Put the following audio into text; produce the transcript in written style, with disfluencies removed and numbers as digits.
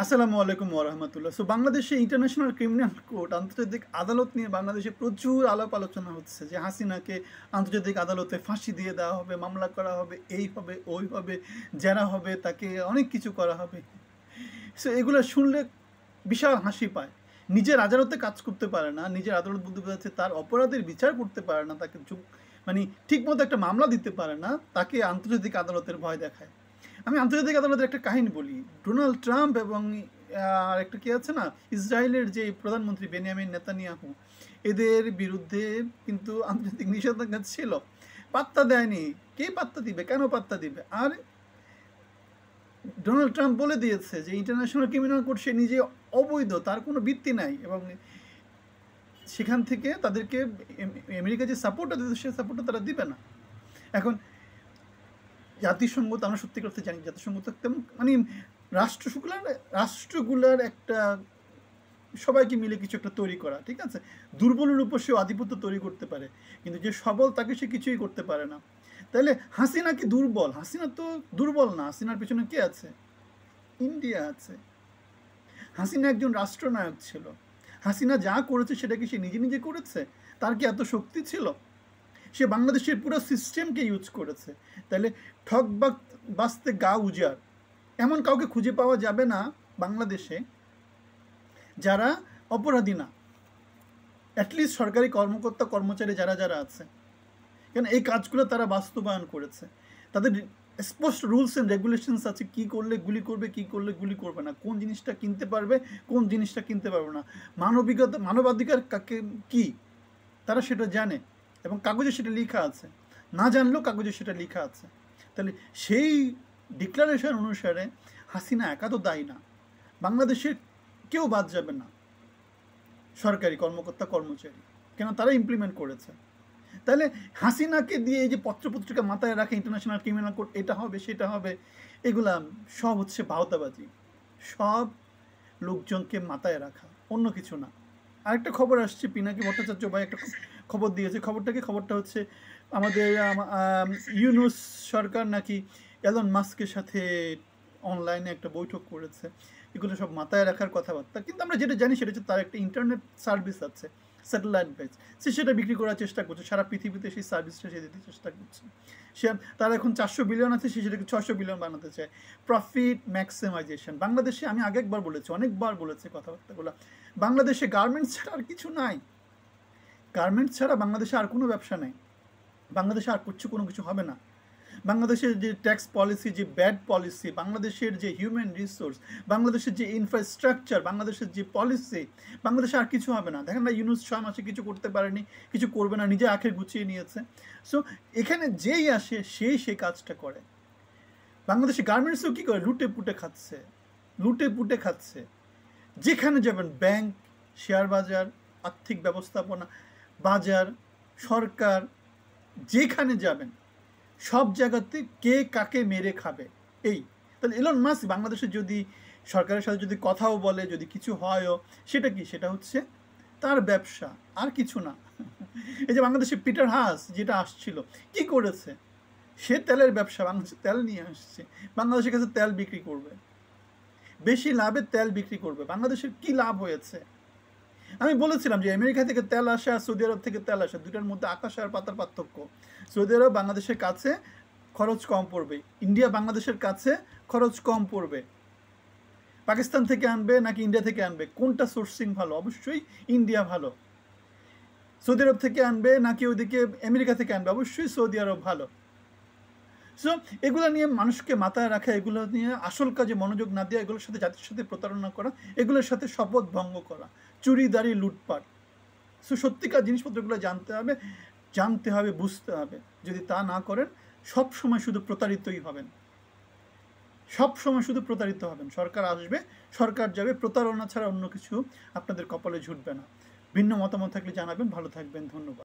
আসসালামু আলাইকুম ওরহামতুল্লাহ। সো বাংলাদেশে ইন্টারন্যাশনাল ক্রিমিনাল কোর্ট আন্তর্জাতিক আদালত নিয়ে বাংলাদেশে প্রচুর আলাপ আলোচনা হচ্ছে যে হাসিনাকে আন্তর্জাতিক আদালতে ফাঁসি দিয়ে দেওয়া হবে, মামলা করা হবে, এই হবে ওই হবে, জেরা হবে, তাকে অনেক কিছু করা হবে। সো এগুলো শুনলে বিশাল হাসি পায়। নিজের আদালতে কাজ করতে পারে না, নিজের আদালত বলতে বোঝাচ্ছে তার অপরাধের বিচার করতে পারে না, তাকে মানে ঠিকমতো একটা মামলা দিতে পারে না, তাকে আন্তর্জাতিক আদালতের ভয় দেখায়। আমি আন্তর্জাতিক আদালতের একটা কাহিনী বলি। ডোনাল্ড ট্রাম্প এবং আর একটা কি আছে না, ইসরায়েলের যে প্রধানমন্ত্রী বেনিয়ামিন নেতানিয়াহু, এদের বিরুদ্ধে কিন্তু আন্তর্জাতিক নিষেধাজ্ঞা ছিল, পাত্তা দেয়নি। কে পাত্তা দিবে, কেন পাত্তা দিবে? আর ডোনাল্ড ট্রাম্প বলে দিয়েছে যে ইন্টারন্যাশনাল ক্রিমিনাল কোর্ট সে নিজে অবৈধ, তার কোনো ভিত্তি নাই, এবং সেখান থেকে তাদেরকে আমেরিকা যে সাপোর্টটা দিতে, সে সাপোর্টটা তারা দিবে না। এখন জাতিসংঘ তো আমরা সত্যি করতে জানি, জাতিসংঘ তো তেমন মানে রাষ্ট্রগুলার একটা সবাইকে মিলে কিছু একটা তৈরি করা, ঠিক আছে? দুর্বলের উপর সে আধিপত্য তৈরি করতে পারে, কিন্তু যে সবল তাকে সে কিছুই করতে পারে না। তাহলে হাসিনা কি দুর্বল? হাসিনা তো দুর্বল না। হাসিনার পেছনে কে আছে? ইন্ডিয়া আছে। হাসিনা একজন রাষ্ট্রনায়ক ছিল। হাসিনা যা করেছে সেটা কি সে নিজে নিজে করেছে? তার কি এত শক্তি ছিল? সে বাংলাদেশের পুরো সিস্টেমকে ইউজ করেছে। তাহলে ঠক বাঁচতে গা উজাড় এমন কাউকে খুঁজে পাওয়া যাবে না বাংলাদেশে যারা অপরাধী না, অ্যাটলিস্ট সরকারি কর্মকর্তা কর্মচারী যারা যারা আছে। কেন এই কাজগুলো তারা বাস্তবায়ন করেছে। তাদের স্পষ্ট রুলস অ্যান্ড রেগুলেশনস আছে, কী করলে গুলি করবে, কী করলে গুলি করবে না, কোন জিনিসটা কিনতে পারবে, কোন জিনিসটা কিনতে পারবে না, মানবাধিকার কাকে কী, তারা সেটা জানে এবং কাগজে সেটা লেখা আছে। না জানলেও কাগজে সেটা লেখা আছে। তাহলে সেই ডিক্লারেশন অনুসারে হাসিনা একা তো দায়ী না, বাংলাদেশের কেউ বাদ যাবে না, সরকারি কর্মকর্তা কর্মচারী, কেন তারা ইমপ্লিমেন্ট করেছে। তাহলে হাসিনাকে দিয়ে এই যে পত্রপত্রিকা মাথায় রাখে ইন্টারন্যাশনাল ক্রিমিনাল কোর্ট এটা হবে সেটা হবে, এগুলা সব হচ্ছে ভাওতাবাজি, সব লোকজনকে মাথায় রাখা, অন্য কিছু না। আরেকটা খবর আসছে, পিনাকি ভট্টাচার্য ভাই একটা খবর দিয়েছে। খবরটা হচ্ছে আমাদের ইউনুস সরকার নাকি এলন মাস্কের সাথে অনলাইনে একটা বৈঠক করেছে। এগুলো সব মাথায় রাখার কথাবার্তা, কিন্তু আমরা যেটা জানি সেটা হচ্ছে তার একটা ইন্টারনেট সার্ভিস আছে, স্যাটেলাইট বেস, সে সেটা বিক্রি করার চেষ্টা করছে, সারা পৃথিবীতে সেই সার্ভিসটা সে দিতে চেষ্টা করছে। সে তার এখন 400 বিলিয়ন আছে, সে সেটাকে 600 বিলিয়ন বানাতে চায়। Profit maximisation. বাংলাদেশে আমি অনেকবার বলেছি কথাবার্তাগুলো, বাংলাদেশে গার্মেন্টস ছাড়া আর কিছু নাই। গার্মেন্টস ছাড়া বাংলাদেশে আর কোনো ব্যবসা নেই। বাংলাদেশে আর কোনো কিছু হবে না। বাংলাদেশের যে ট্যাক্স পলিসি, যে ব্যাড পলিসি, বাংলাদেশের যে হিউম্যান রিসোর্স, বাংলাদেশের যে ইনফ্রাস্ট্রাকচার, বাংলাদেশের যে পলিসি, বাংলাদেশে আর কিছু হবে না। দেখেন না, ইউনুস 6 মাসে কিছু করতে পারেনি, কিছু করবে না, নিজে আখের গুছিয়ে নিয়েছে। সো এখানে যেই আসে সেই কাজটা করে। বাংলাদেশে গার্মেন্টসও কী করে? লুটে পুটে খাচ্ছে। যেখানে যাবেন, ব্যাংক, শেয়ার বাজার, আর্থিক ব্যবস্থাপনা, বাজার, সরকার, যেখানে যাবেন সব জায়গাতে কে কাকে মেরে খাবে। এই তাহলে এলন মাস্ক বাংলাদেশে যদি সরকারের সাথে যদি কথাও বলে, যদি কিছু হয়ও, সেটা কি? সেটা হচ্ছে তার ব্যবসা, আর কিছু না। এই যে বাংলাদেশে পিটার হাস যেটা আসছিল, কি করেছে? সে তেলের ব্যবসা, বাংলাদেশে তেল নিয়ে আসছে, বাংলাদেশের কাছে তেল বিক্রি করবে, বেশি লাভে তেল বিক্রি করবে। বাংলাদেশের কি লাভ হয়েছে? আমি বলেছিলাম যে আমেরিকা থেকে তেল আসে আর সৌদি আরব থেকে তেল আসে, দুটার মধ্যে আকাশ আর পাতার পার্থক্য। সৌদি আরব বাংলাদেশের কাছে খরচ কম পড়বে, ইন্ডিয়া বাংলাদেশের কাছে খরচ কম পড়বে। পাকিস্তান থেকে আনবে নাকি ইন্ডিয়া থেকে আনবে, কোনটা সোর্সিং ভালো? অবশ্যই ইন্ডিয়া ভালো। সৌদি আরব থেকে আনবে নাকি ওইদিকে আমেরিকা থেকে আনবে? অবশ্যই সৌদি আরব ভালো। সো এগুলো নিয়ে মানুষকে মাথায় রাখা, এগুলো নিয়ে আসল কাজে মনোযোগ না দেওয়া, এগুলোর সাথে জাতির সাথে প্রতারণা করা, এগুলোর সাথে শপথ ভঙ্গ করা, চুরিদারি, লুটপাট। সো সত্যিকার জিনিসপত্রগুলো জানতে হবে, বুঝতে হবে। যদি তা না করেন, সব সময় শুধু প্রতারিতই হবেন, সরকার আসবে, সরকার যাবে, প্রতারণা ছাড়া অন্য কিছু আপনাদের কপালে ঝুটবে না। ভিন্ন মতামত থাকলে জানাবেন। ভালো থাকবেন, ধন্যবাদ।